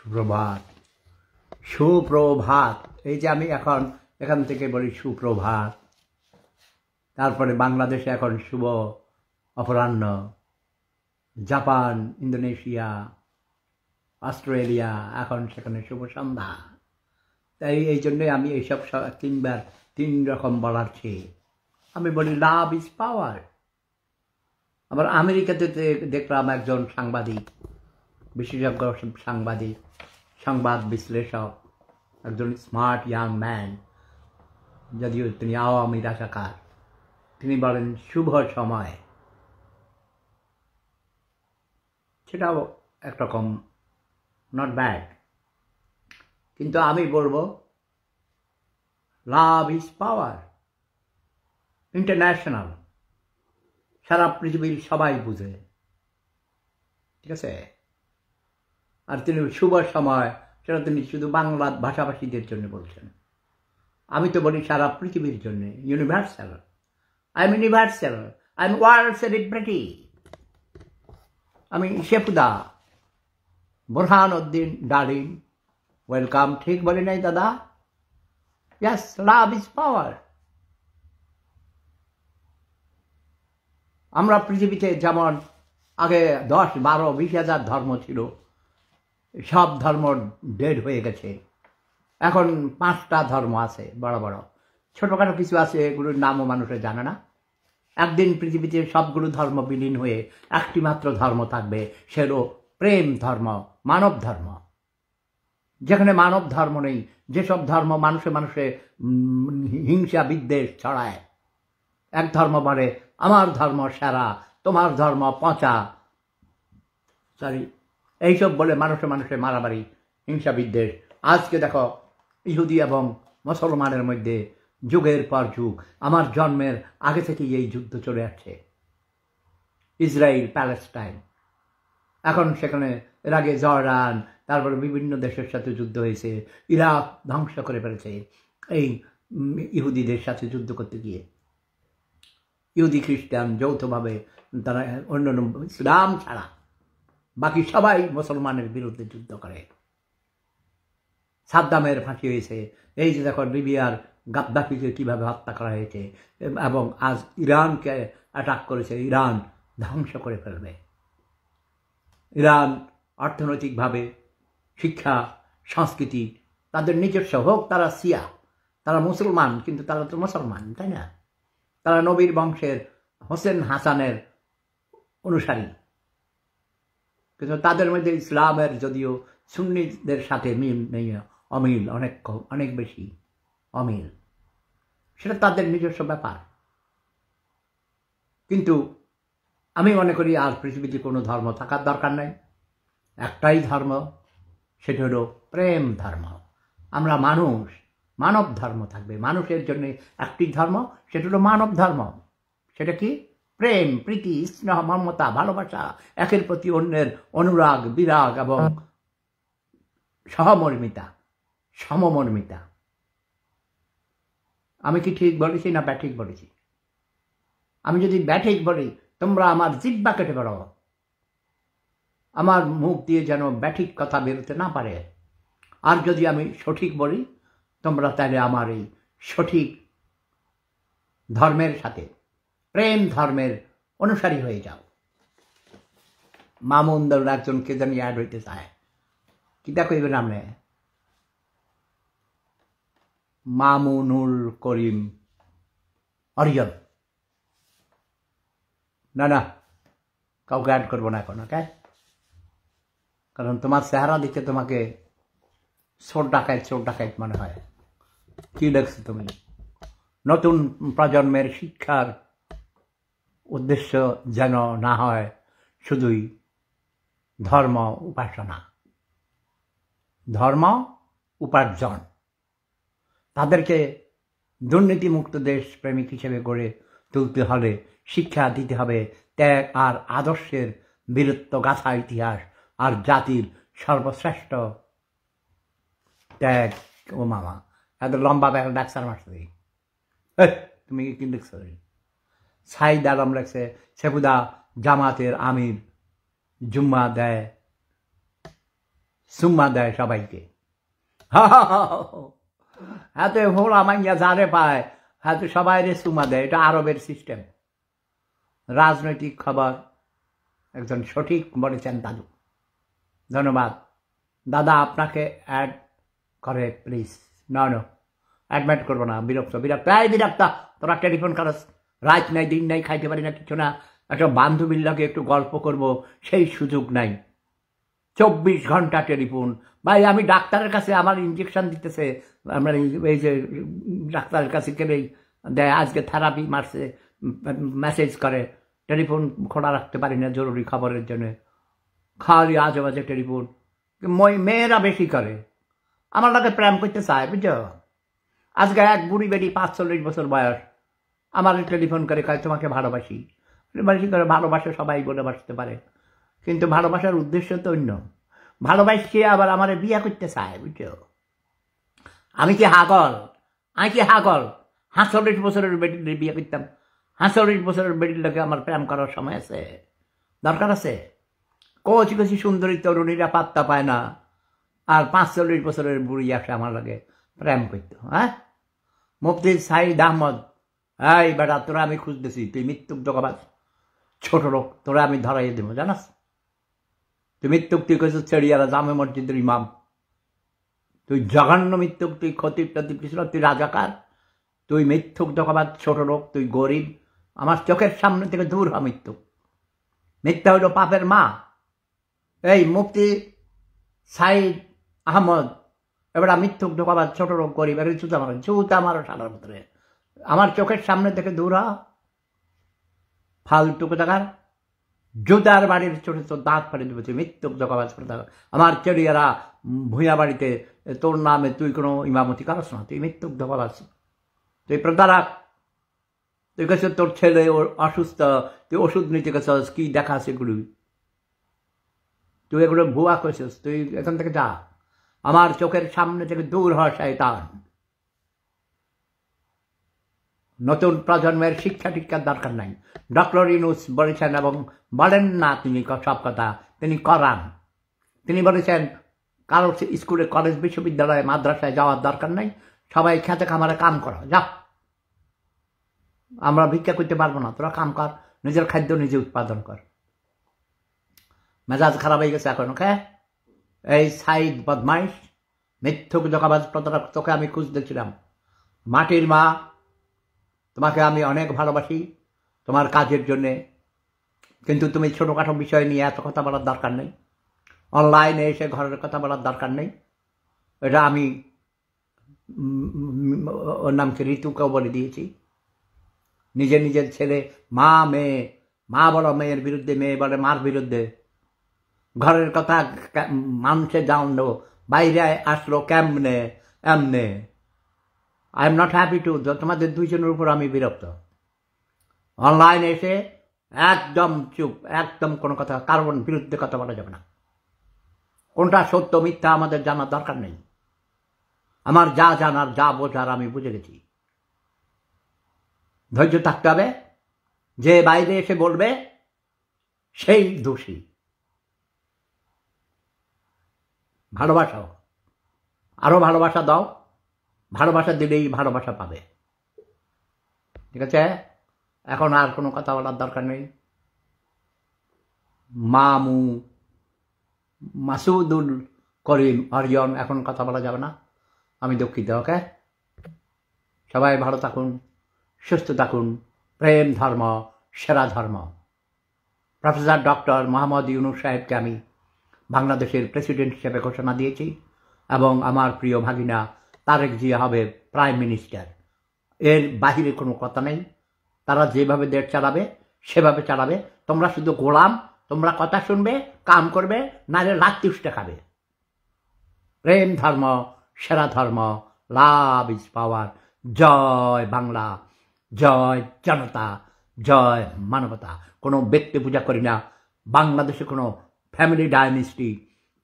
সুপ্রভাত, সুপ্রভাত। এই যে আমি এখন এখান থেকে বলি সুপ্রভাত, তারপরে বাংলাদেশে এখন শুভ অপরাহ্ন, জাপান, ইন্দোনেশিয়া, অস্ট্রেলিয়া এখন সেখানে শুভ সন্ধ্যা। তাই এই জন্যই আমি এইসব তিন রকম বলার চেয়ে আমি বলি লাভ ইজ পাওয়ার। আবার আমেরিকাতে দেখলাম একজন সাংবাদিক, বিশেষজ্ঞ সাংবাদিক, সংবাদ বিশ্লেষক, একজন স্মার্ট ইয়াং ম্যান, যদিও তিনি আওয়ামী রাজাকার, তিনি বলেন শুভ সময়। সেটাও একরকম নট ব্যাড, কিন্তু আমি বলবো লাভ ইজ পাওয়ার, ইন্টারন্যাশনাল, সারা পৃথিবীর সবাই বুঝে, ঠিক আছে। আর তিনি শুভ সময় সেটা তিনি শুধু বাংলা ভাষাভাষীদের জন্য বলছেন। আমি তো বলি সারা পৃথিবীর জন্য, universal. I am universal, I am world celebrity. আমি শেফুদা বোরহান উদ্দিন ডালিম, ওয়েলকাম। ঠিক বলি নাই দাদা? ইয়াস, লাভ ইজ পাওয়ার। আমরা পৃথিবীতে যেমন আগে 10, 12, 20 হাজার ধর্ম ছিল, সব ধর্ম ডেড হয়ে গেছে। এখন 5টা ধর্ম আছে, বড় বড়, ছোটখাটো কিছু আছে, এগুলোর নামও মানুষের জানে না। একদিন পৃথিবীতে সবগুলো ধর্ম বিলীন হয়ে একটি মাত্র ধর্ম থাকবে, সেটা প্রেম ধর্ম, মানব ধর্ম। যেখানে মানব ধর্ম নেই, যেসব ধর্ম মানুষে মানুষে হিংসা বিদ্বেষ ছড়ায়, এক ধর্ম বলে আমার ধর্ম সেরা, তোমার ধর্ম পচা, এইসব বলে মানুষে মানুষে মারামারি, হিংসা বিদ্বেষ। আজকে দেখো ইহুদি এবং মুসলমানের মধ্যে যুগের পর যুগ, আমার জন্মের আগে থেকেই এই যুদ্ধ চলে আসছে। ইসরায়েল প্যালেস্টাইন, এখন সেখানে এর আগে জর্ডান, তারপরে বিভিন্ন দেশের সাথে যুদ্ধ হয়েছে। ইরাক ধ্বংস করে ফেলেছে এই ইহুদিদের সাথে যুদ্ধ করতে গিয়ে। ইহুদি খ্রিস্টান যৌথভাবে, তারা অন্য ইসলাম ছাড়া বাকি সবাই মুসলমানের বিরুদ্ধে যুদ্ধ করে। সাদ্দামের ফাঁসি হয়েছে, এই যে দেখো লিবিয়ার গাদ্দাফিকে কীভাবে হত্যা করা হয়েছে, এবং আজ ইরানকে অ্যাটাক করেছে। ইরান ধ্বংস করে ফেলবে। ইরান অর্থনৈতিকভাবে, শিক্ষা, সংস্কৃতি তাদের নিজস্ব হোক, তারা শিয়া, তারা মুসলমান, কিন্তু তারা তো মুসলমান, তাই না? তারা নবীর বংশের হোসেন হাসানের অনুসারী, কিন্তু তাদের মধ্যে ইসলামের যদিও সুন্নিদের সাথে মিল নেই, অমিল, অনেক বেশি অমিল, সেটা তাদের নিজস্ব ব্যাপার। কিন্তু আমি মনে করি আর পৃথিবীতে কোনো ধর্ম থাকার দরকার নাই, একটাই ধর্ম, সেটা হলো প্রেম ধর্ম। আমরা মানুষ, মানব ধর্ম থাকবে, মানুষের জন্য একটি ধর্ম, সেটা হলো মানব ধর্ম। সেটা কি? প্রেম, প্রীতি, স্নেহ, মমতা, ভালোবাসা, একের প্রতি অন্যের অনুরাগ, বিরাগ এবং সহমর্মিতা, সমমর্মিতা। আমি কি ঠিক বলেছি না ব্যাঠিক বলেছি? আমি যদি ব্যাঠিক বলি, তোমরা আমার জিহ্বা কেটে বেরো, আমার মুখ দিয়ে যেন ব্যাঠিক কথা বেরোতে না পারে। আর যদি আমি সঠিক বলি, তোমরা তাহলে আমার এই সঠিক ধর্মের সাথে, প্রেম ধর্মের অনুসারী হয়ে যাও। মামুন্দর একজন কে জানি অ্যাড হইতে চায়, কি দেখো এবার নামে মামুনুল করিম অরিয়ন। না, কাউকে অ্যাড করবো না এখন, ওকে? কারণ তোমার চেহারা দিকে তোমাকে চোর ডাকাইত মনে হয়। কি দেখছো তুমি? নতুন প্রজন্মের শিক্ষার উদ্দেশ্য যেন না হয় শুধুই ধর্ম উপাসনা, ধর্ম উপার্জন। তাদেরকে দুর্নীতিমুক্ত দেশপ্রেমিক হিসেবে গড়ে তুলতে হলে শিক্ষা দিতে হবে ত্যাগ আর আদর্শের বীরত্ব গাথা ইতিহাস আর জাতির সর্বশ্রেষ্ঠ ত্যাগ। ও মামা, এত লম্বা ডাক্তার মারছে, তুমি কি লিখছ? সাইদ আলম লেখছে শেফুদা জামাতের আমির, জুম্মা দেয় সুম্মা দেয় সবাইকে। এত হোলা মাইয়া যারে পায় হয়তো সবাই রে সুমা দেয়। এটা আরবের সিস্টেম। রাজনৈতিক খবর একজন সঠিক বলেছেন দাদু। ধন্যবাদ দাদা। আপনাকে অ্যাড করে প্লিজ। না অ্যাডমিট করবো না, বিরক্ত বিরক্ত। তোরা টেলিফোন করস, রাত নাই দিন নাই, খাইতে পারি না কিছু না, একটা বান্ধবীর লাগে একটু গল্প করব সেই সুযোগ নাই। 24 ঘন্টা টেলিফোন। ভাই আমি ডাক্তারের কাছে, আমার ইঞ্জেকশন দিতেছে, আমরা এই যে ডাক্তারের কাছে গেলেই দেয় আজকে থেরাপি মারছে, মেসেজ করে, টেলিফোন খোলা রাখতে পারি না জরুরি খবরের জন্য। খালি আজে বাজে টেলিফোন। মেয়েরা বেশি করে, আমার লাগে প্রেম করতে চায়, বুঝছো। আজকে এক বুড়ি বেটি 45 বছর বয়স আমার টেলিফোন করে কয় তোমাকে ভালোবাসি। করে ভালোবাসা সবাই বলে বাসতে পারে, কিন্তু ভালোবাসার উদ্দেশ্য তো অন্য। ভালোবাসছে আবার আমার বিয়ে করতে চায়, বুঝছো। আমি কি হাগল? 45 বছরের বেটির বিয়ে করতাম? 45 বছরের বেটির লোকে আমার প্রেম করার সময় আছে? দরকার আছে? কচি কচি সুন্দরী তরুণীরা পাত্তা পায় না, আর 45 বছরের বুড়ি আসে আমার লাগে প্রেম করতো। হ্যাঁ, মুফতি সাইদ আহমদ, এই বেটা তোরা আমি খুঁজতেছি, তুই মৃত্যুক জগবাজ ছোট লোক, তোরা আমি ধরাইয়ে দেবো, জানাস? তুই মৃত্যুক, তুই কেছিস চেড়িয়ারা জামে মসজিদের ইমাম, তুই জঘন্য মৃত্যুক, তুই খতিব টতিব কিছু, তুই রাজাকার, তুই মিথ্যুক জগবাজ ছোট লোক, তুই গরিব, আমার চোখের সামনে থেকে দূর হ মৃত্যুক। মিথ্যা হইল পাপের মা। এই মুফতি সাইদ আহমদ, এবার মিথ্যুক ঢোকাবার ছোট লোক গরিব, এর জুতা মারো সালার ভিতরে, আমার চোখের সামনে থেকে দূর হ। ফালতু কোথাকার, জুতার বাড়ির ছোট ছোট দাঁত ফাড়ে দেবে তুই মৃত্যুক ঢোকাবার ছোট। আমার চেড়িয়ারা ভূঁয়া বাড়িতে তোর নামে তুই কোনো ইমামতি করস না, তুই মৃত্যুক ঢোকাবার, তুই প্রতারক। তুই কাছে তোর ছেলে ওর অসুস্থ, তুই ওষুধ নিতে গেছিস, কি দেখা সেগুলি, তুই এগুলো ভুয়া করেছিস, তুই এখান থেকে যা, আমার চোখের সামনে থেকে দূর হ শয়তান। নতুন প্রজন্মের শিক্ষা টিক্ষার দরকার নাই। ডক্টর ইউনূস বলেছেন, এবং বলেন না তিনি সব কথা, তিনি করান। তিনি বলেছেন কারো স্কুলে, কলেজ, বিশ্ববিদ্যালয়ে, মাদ্রাসায় যাওয়ার দরকার নাই, সবাই খেতে খামারে কাম করো, যা, আমরা ভিক্ষা করতে পারবো না, তোরা কাম কর, নিজের খাদ্য নিজে উৎপাদন কর। মেজাজ খারাপ হয়ে গেছে এখন। ওকে, এই সাইদ বদমাইশ, মিথ্যুক জগাবাজ প্রতারক, তোকে আমি খুঁজতেছিলাম। মাটির মা, তোমাকে আমি অনেক ভালোবাসি তোমার কাজের জন্যে, কিন্তু তুমি ছোটোখাটো বিষয় নিয়ে এত কথা বলার দরকার নেই, অনলাইনে এসে ঘরের কথা বলার দরকার নেই। এটা আমি ওর নামকে ঋতুকেও বলে দিয়েছি। নিজের ছেলে, মা মেয়ে, মা বলো মেয়ের বিরুদ্ধে, মেয়ে বলে মার বিরুদ্ধে, ঘরের কথা মানুষে জানলো, বাইরে আসলো কেমনে এমনে। I am not happy to, তোমাদের দুইজনের উপর আমি বিরক্ত। অনলাইনে এসে একদম চুপ, একদম কোনো কথা, কারণ বিরুদ্ধে কথা বলা যাবে না। কোনটা সত্য মিথ্যা আমাদের জানার দরকার নেই। আমার যা জানার, যা বোঝার আমি বুঝে গেছি। ধৈর্য থাকতে হবে। যে বাইরে এসে বলবে সেই দোষী। ভালোবাসাও, আরো ভালোবাসা দাও, ভালোবাসা দিলেই ভালোবাসা পাবে। ঠিক আছে, এখন আর কোনো কথা বলার দরকার নেই। মাসুদুল করিম অরিয়ন, এখন কথা বলা যাবে না, আমি দুঃখিত। ওকে, সবাই ভালো থাকুন, সুস্থ থাকুন। প্রেম ধর্ম সেরা ধর্ম। প্রফেসর ডক্টর মোহাম্মদ ইউনূস সাহেবকে আমি বাংলাদেশের প্রেসিডেন্ট হিসেবে ঘোষণা দিয়েছি, এবং আমার প্রিয় ভাগিনা তারেক জিয়া হবে প্রাইম মিনিস্টার। এর বাহিরে কোনো কথা নেই। তারা যেভাবে দেশ চালাবে সেভাবে চালাবে। তোমরা শুধু গোলাম, তোমরা কথা শুনবে, কাম করবে, নাহলে লাত্তি উষ্ঠে খাবে। প্রেম ধর্ম সেরা ধর্ম। Love is power. জয় বাংলা, জয় জনতা, জয় মানবতা। কোনো ব্যক্তি পূজা করি না। বাংলাদেশে কোনো ফ্যামিলি ডাইনেস্টি,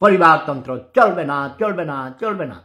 পরিবারতন্ত্র চলবে না, চলবে না, চলবে না।